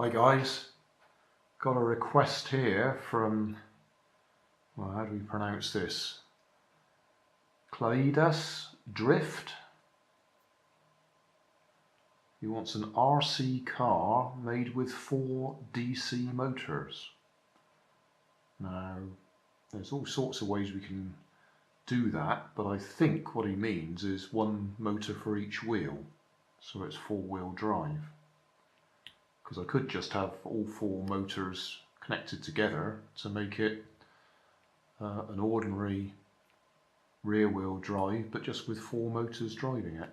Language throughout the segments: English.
Hi guys, got a request here from, well, how do we pronounce this? Klaidas Drift. He wants an RC car made with 4 DC motors. Now, there's all sorts of ways we can do that, but I think what he means is 1 motor for each wheel, so it's 4-wheel drive. Because I could just have all 4 motors connected together to make it an ordinary rear wheel drive, but just with 4 motors driving it.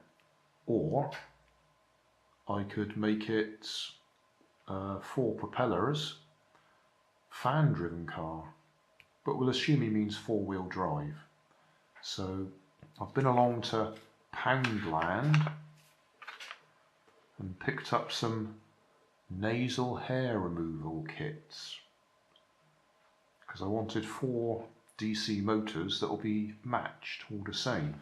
Or I could make it 4 propellers, fan driven car, but we'll assume he means 4-wheel drive. So I've been along to Poundland and picked up some nasal hair removal kits because I wanted 4 DC motors that will be matched all the same.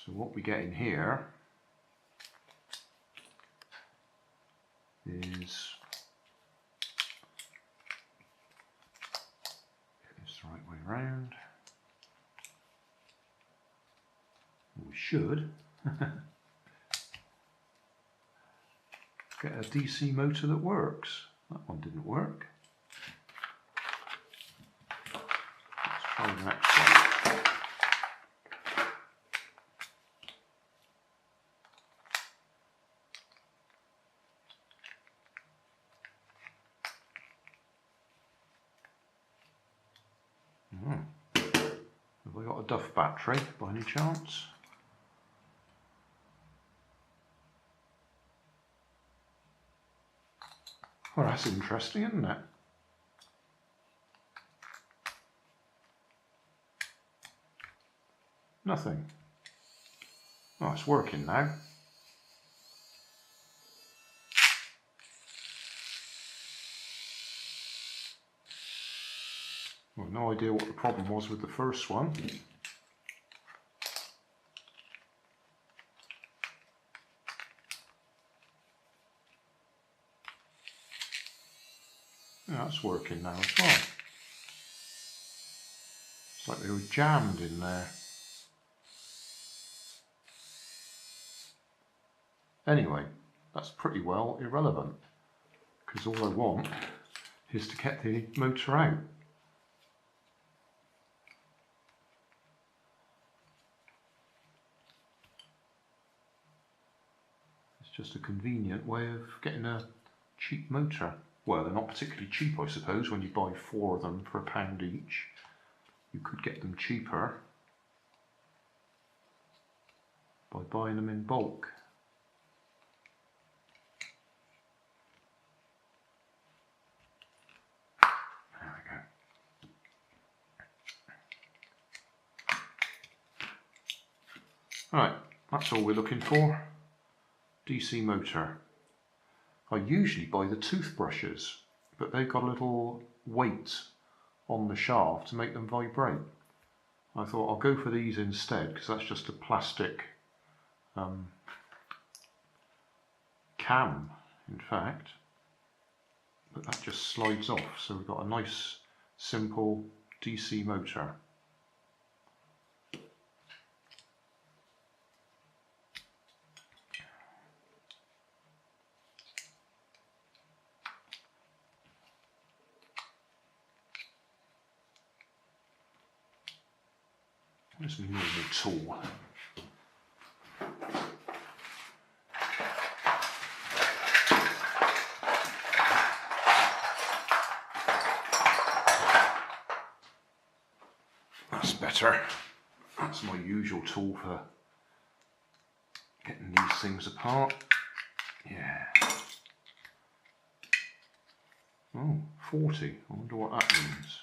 So what we get in here is, get this the right way around. We should get a DC motor that works. That one didn't work. Let's try the next one. Have I got a Duff battery by any chance? Well, that's interesting, isn't it? Nothing. Oh, it's working now. Well, no idea what the problem was with the first one. Yeah, that's working now as well. It's like they were jammed in there. Anyway, that's pretty well irrelevant, because all I want is to get the motor out. It's just a convenient way of getting a cheap motor. Well, they're not particularly cheap, I suppose. When you buy 4 of them for £1 each, you could get them cheaper by buying them in bulk. There we go. Right, that's all we're looking for. DC motor. I usually buy the toothbrushes, but they've got a little weight on the shaft to make them vibrate. I thought I'll go for these instead, because that's just a plastic cam, in fact, but that just slides off, so we've got a nice simple DC motor. Where's my normal tool? That's better. That's my usual tool for getting these things apart. Yeah. Oh, 40. I wonder what that means.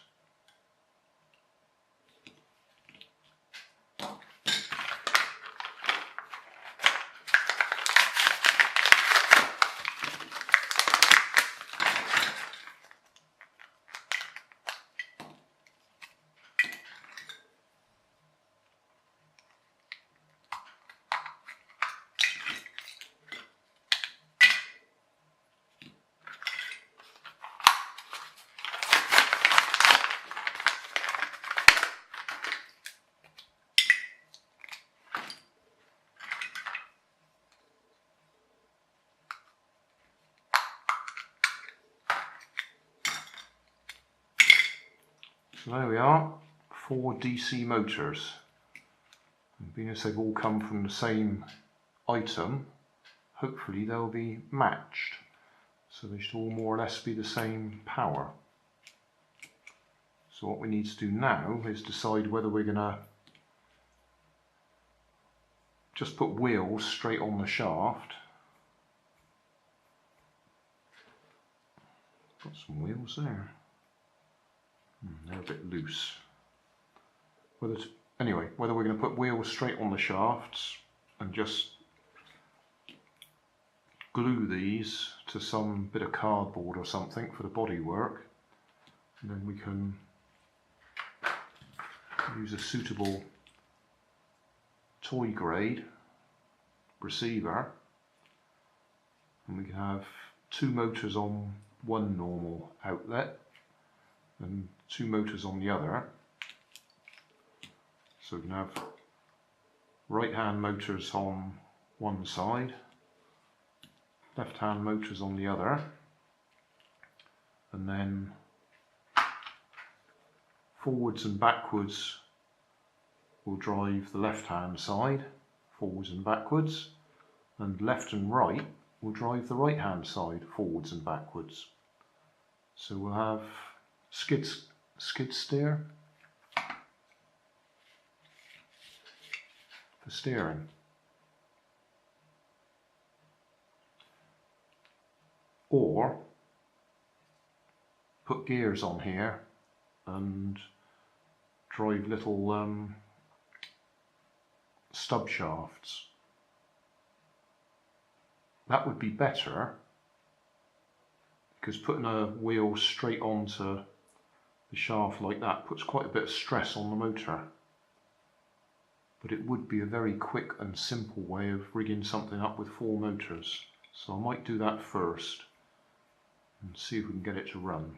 So there we are, 4 DC motors. And being as they've all come from the same item, hopefully they'll be matched. So they should all more or less be the same power. So what we need to do now is decide whether we're going to just put wheels straight on the shaft. Got some wheels there. They're a bit loose. Anyway, whether we're going to put wheels straight on the shafts and just glue these to some bit of cardboard or something for the bodywork, and then we can use a suitable toy grade receiver, and we can have 2 motors on one normal outlet and 2 motors on the other. So we can have right hand motors on one side, left hand motors on the other, and then forwards and backwards will drive the left hand side, forwards and backwards, and left and right will drive the right hand side, forwards and backwards. So we'll have skid steer for steering. Or put gears on here and drive little stub shafts. That would be better, because putting a wheel straight onto the shaft like that puts quite a bit of stress on the motor. But it would be a very quick and simple way of rigging something up with 4 motors. So I might do that first and see if we can get it to run.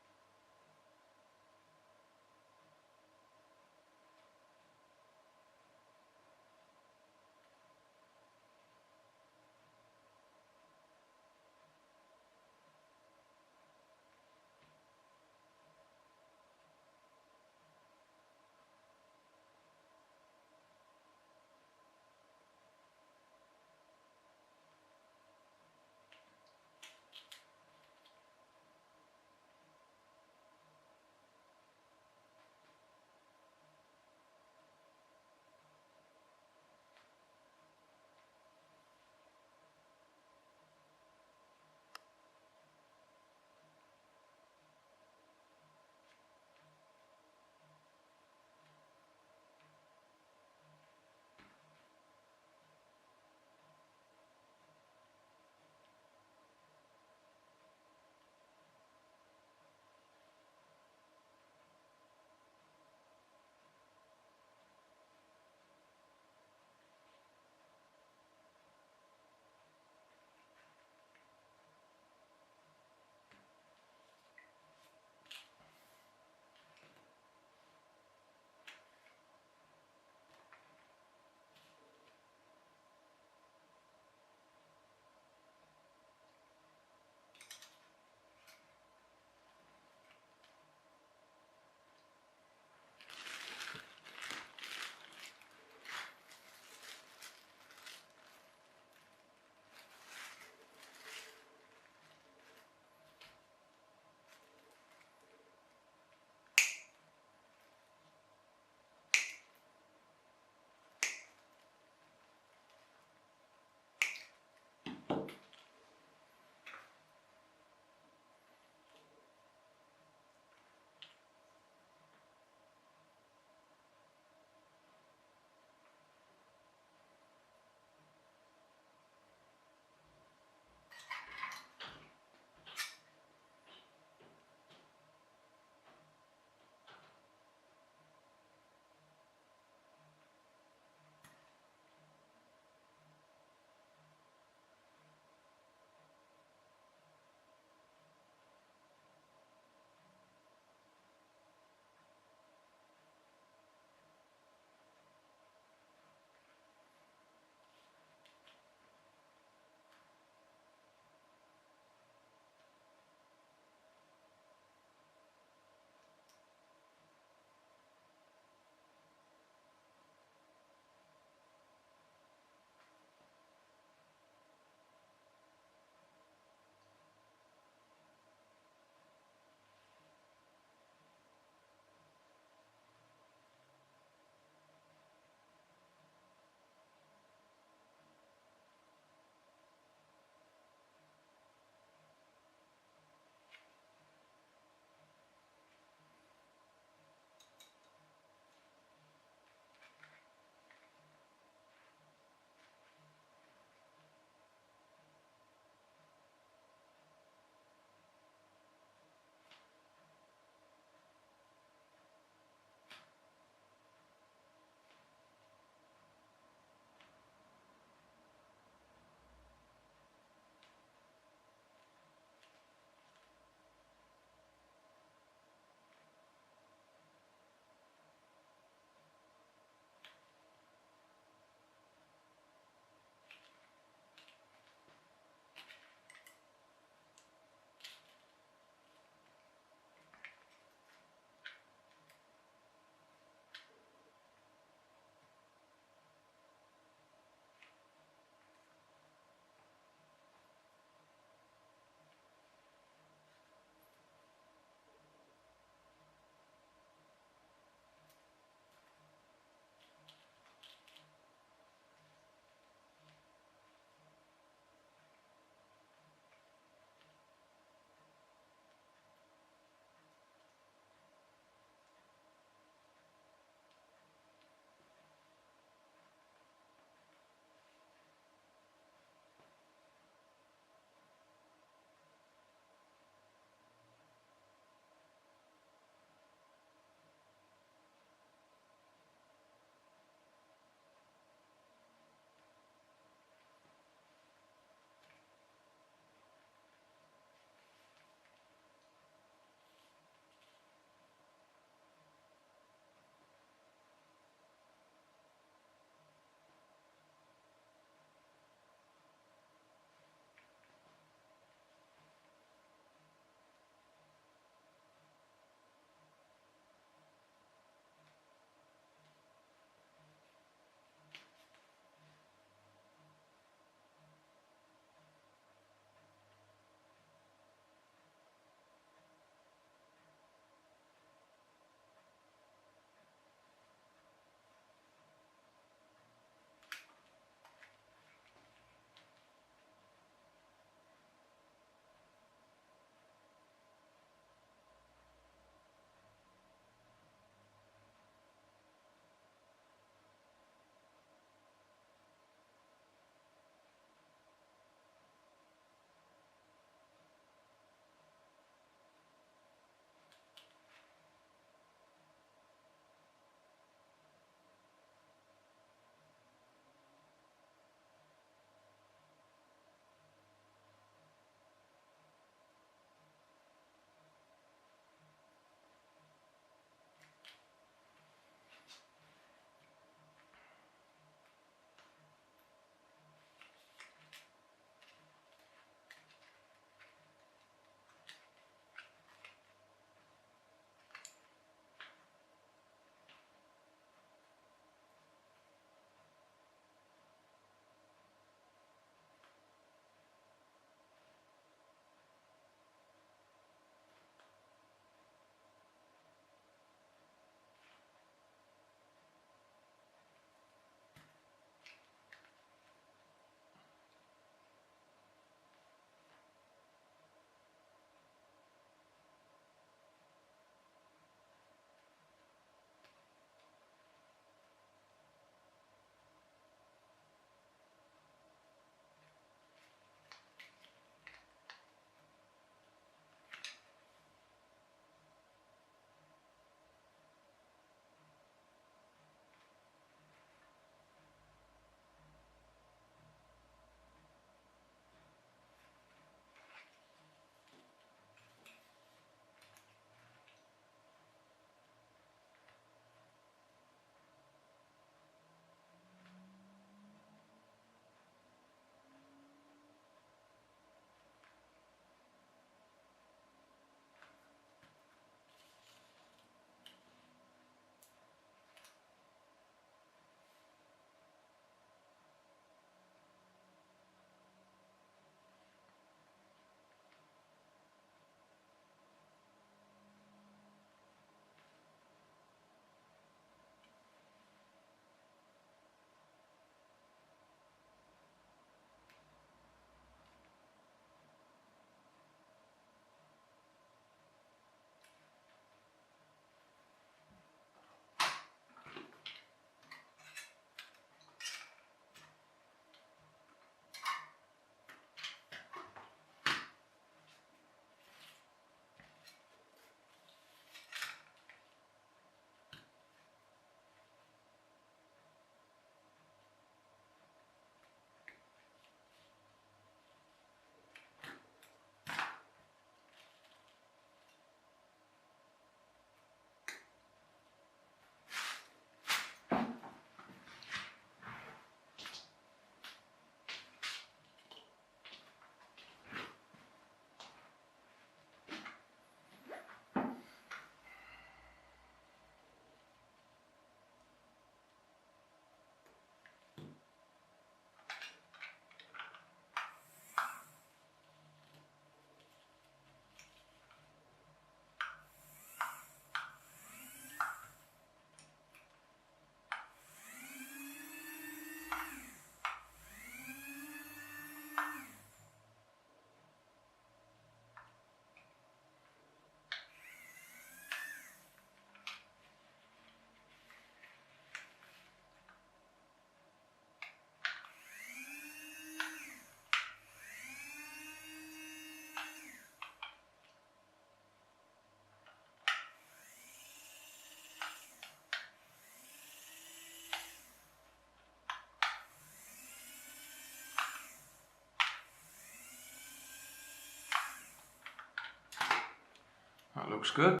That looks good.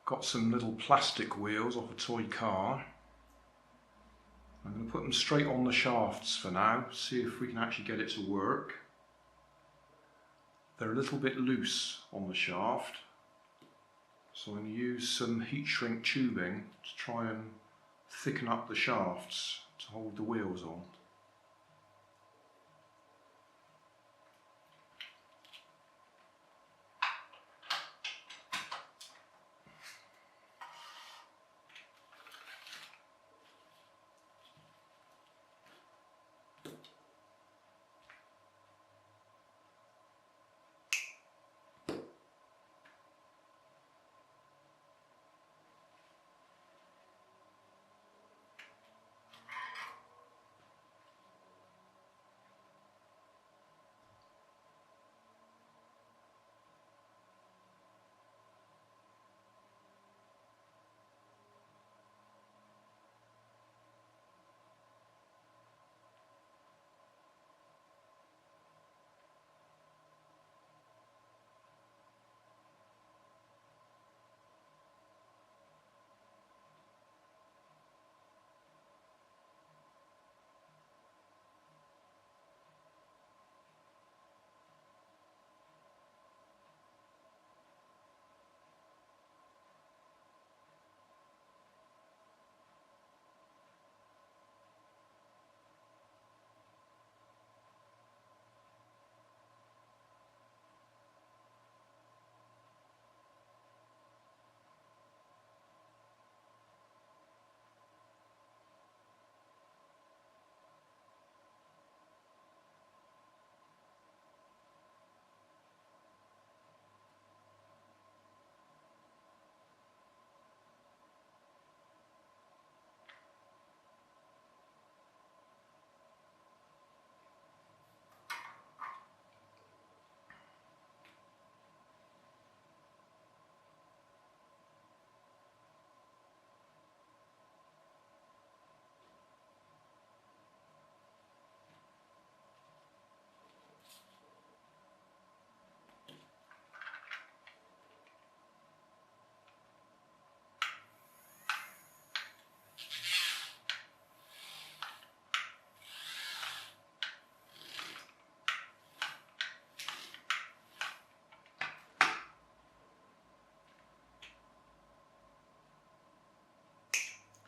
Got some little plastic wheels off a toy car. I'm going to put them straight on the shafts for now, see if we can actually get it to work. They're a little bit loose on the shaft, so I'm going to use some heat shrink tubing to try and thicken up the shafts to hold the wheels on.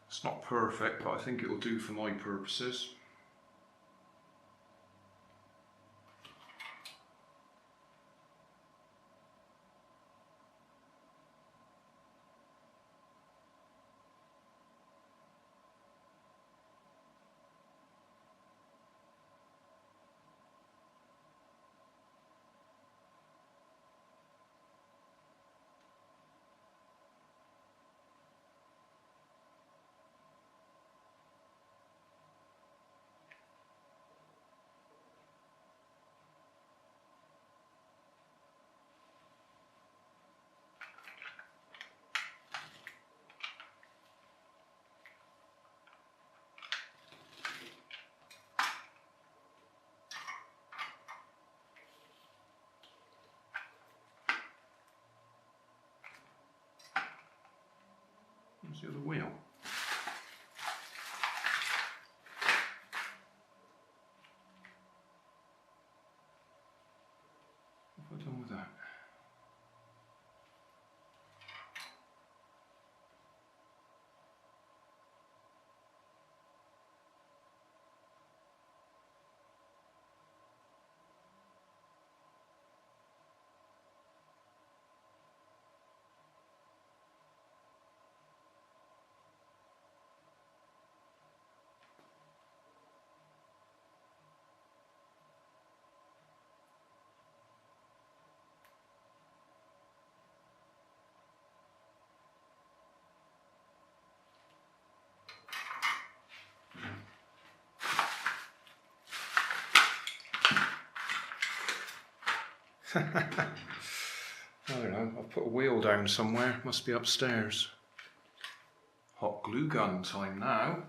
It's not perfect, but I think it will do for my purposes. Where's the other wheel? What have I done with that? I don't know, I've put a wheel down somewhere, must be upstairs. Hot glue gun time now.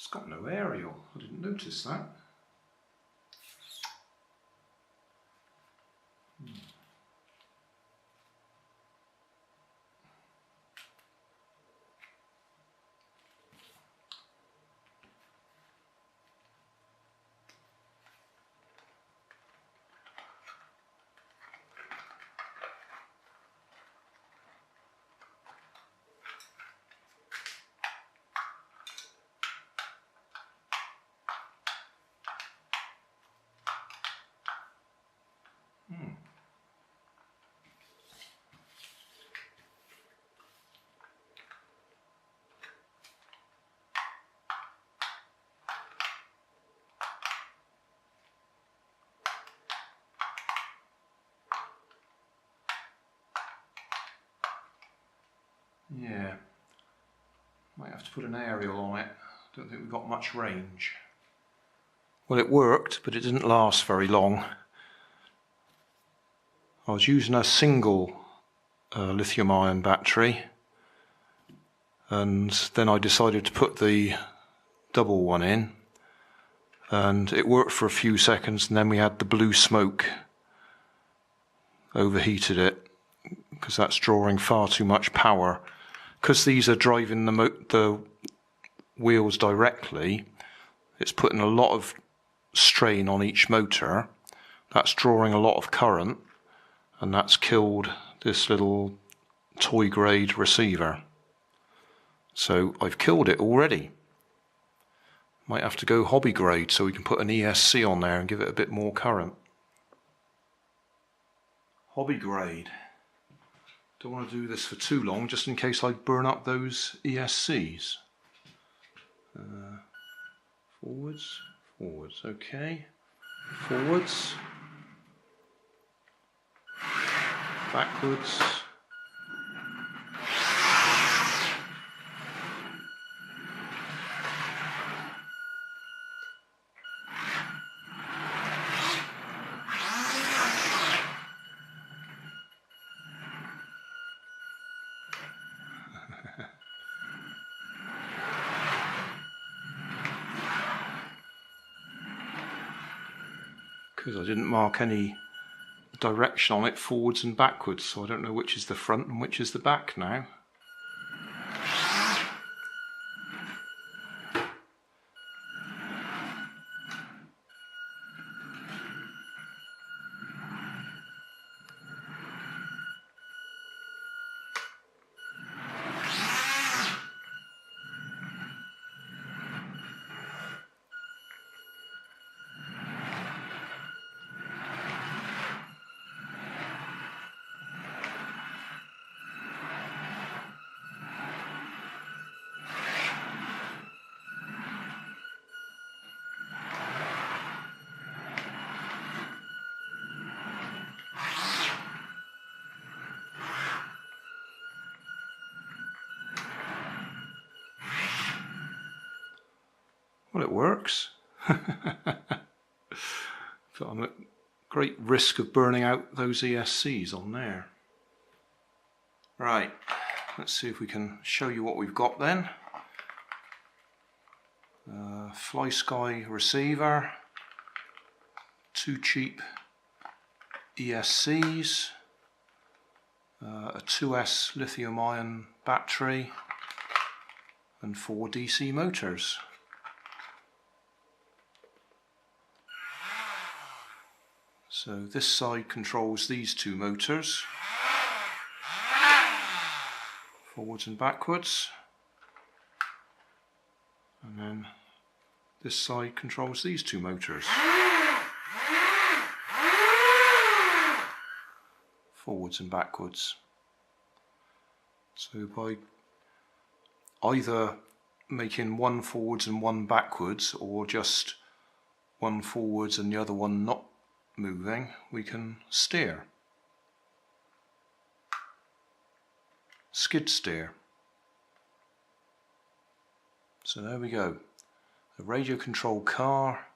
It's got no aerial, I didn't notice that. Yeah, might have to put an aerial on it. Don't think we've got much range. Well, it worked, but it didn't last very long. I was using a single lithium-ion battery, and then I decided to put the double one in, and it worked for a few seconds, and then we had the blue smoke. Overheated it, because that's drawing far too much power. Because these are driving the wheels directly, it's putting a lot of strain on each motor. That's drawing a lot of current, and that's killed this little toy grade receiver. So I've killed it already. Might have to go hobby grade so we can put an ESC on there and give it a bit more current. Hobby grade. Don't want to do this for too long, just in case I burn up those ESCs. Forwards, forwards, okay. Forwards. Backwards. Because I didn't mark any direction on it forwards and backwards, so I don't know which is the front and which is the back now. Well, it works. But I'm at great risk of burning out those ESCs on there. Right, let's see if we can show you what we've got then. Fly Sky receiver, 2 cheap ESCs, a 2S lithium-ion battery, and 4 DC motors. So this side controls these 2 motors, forwards and backwards, and then this side controls these 2 motors, forwards and backwards. So by either making one forwards and one backwards, or just one forwards and the other one not moving, we can steer. Skid steer. So there we go. A radio controlled car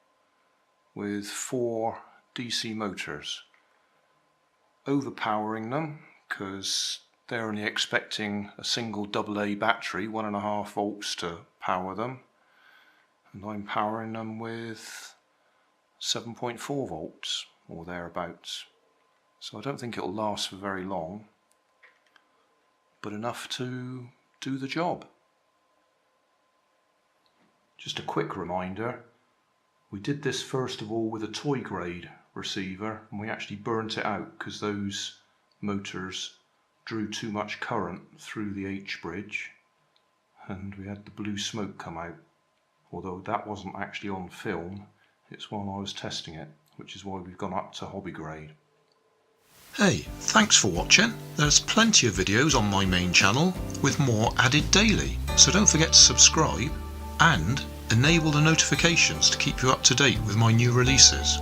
with 4 DC motors. Overpowering them because they're only expecting a single AA battery, 1.5 volts to power them. and I'm powering them with 7.4 volts or thereabouts. So I don't think it'll last for very long, but enough to do the job. Just a quick reminder, we did this first of all with a toy grade receiver, and we actually burnt it out because those motors drew too much current through the H bridge and we had the blue smoke come out. Although that wasn't actually on film, it's while I was testing it, which is why we've gone up to hobby grade. Hey, thanks for watching. There's plenty of videos on my main channel with more added daily, so don't forget to subscribe and enable the notifications to keep you up to date with my new releases.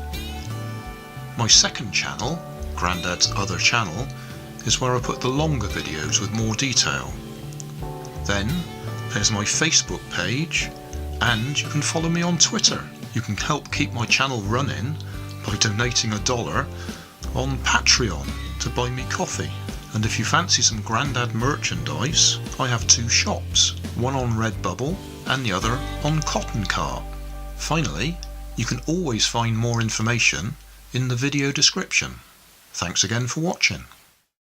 My second channel, Grandad's Other Channel, is where I put the longer videos with more detail. Then there's my Facebook page, and you can follow me on Twitter. You can help keep my channel running by donating $1 on Patreon to buy me coffee. And if you fancy some Grandad merchandise, I have 2 shops, one on Redbubble and the other on Cotton Cart. Finally, you can always find more information in the video description. Thanks again for watching.